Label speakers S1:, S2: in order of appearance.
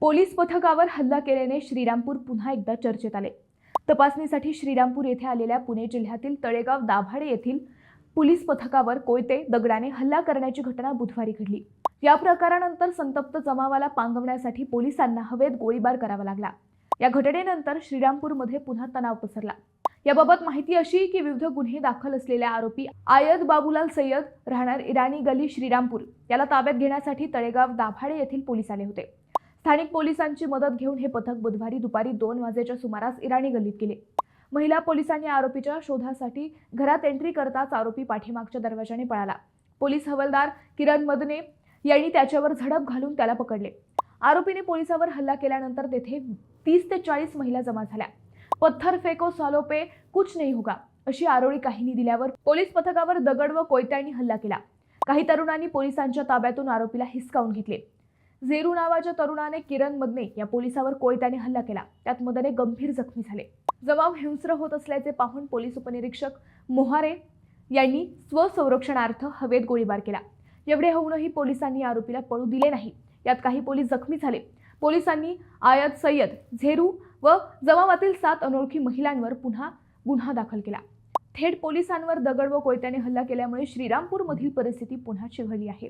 S1: Police पथकावर हल्ला केल्याने श्रीरामपूर पुन्हा एकदा चर्चेत आले। तपासणीसाठी श्रीरामपूर येथे आलेल्या पुणे जिल्ह्यातील तळेगाव दाभाडे येथील पोलीस पथकावर कोयते दगडाने हल्ला करण्याची घटना बुधवारी घडली। या प्रकारानंतर संतप्त जमावाला पांगवण्यासाठी पोलिसांना हवेत गोळीबार करावा लागला। या घटनेनंतर श्रीरामपूरमध्ये पुन्हा तणाव पसरला। याबाबत माहिती अशी की विविध गुन्हे दाखल असलेल्या आरोपी आयत बाबूलाल सय्यद राहणार इराणी गली श्रीरामपूर याला ताब्यात घेण्यासाठी तळेगाव दाभाडे येथील पोलीस आले होते। स्थानिक पोलिसांची मदत घेऊन हे पथक बुधवारी दुपारी 2 वाजेच्या सुमारास इराणी गल्लीत गेले। महिला पोलिसांनी आरोपीच्या शोधासाठी घरात एंट्री करताच आरोपी पाठीमागच्या दरवाजाने पळाला। पोलीस हवालदार किरण मदने यांनी त्याच्यावर झडप घालून त्याला पकडले। आरोपीने पोलिसावर हल्ला केल्यानंतर तेथे 30 ते 40 महिला जमा झाल्या। पत्थर फेको सालो पे कुछ नहीं होगा अशी आरोळी काहींनी दिल्यावर पोलीस पथकावर दगड व कोयत्यांनी हल्ला केला। काही तरुणांनी पोलिसांच्या ताब्यातून आरोपीला हिसकावून घेतले। झेरू नावाच्या तरुणाने किरण मदने या पोलिसावर कोयत्याने हल्ला केला। त्यात मदने गंभीर जखमी झाले। जमाव हिंस्र होत असल्याचे पाहून पोलीस उपनिरीक्षक मोहारे यांनी स्वसंरक्षणार्थ हवेत गोळीबार केला। एवढे होऊनही पोलिसांनी आरोपीला पळू दिले नाही। यात काही पोलीस जखमी झाले। पोलिसांनी आयत सय्यद, झेरू व जमावातील 7 अनोळखी महिलांवर पुन्हा गुन्हा दाखल केला। थेट पोलिसांवर दगड व कोयत्याने हल्ला केल्यामुळे श्रीरामपूरमधील परिस्थिती पुन्हा चिघळली आहे।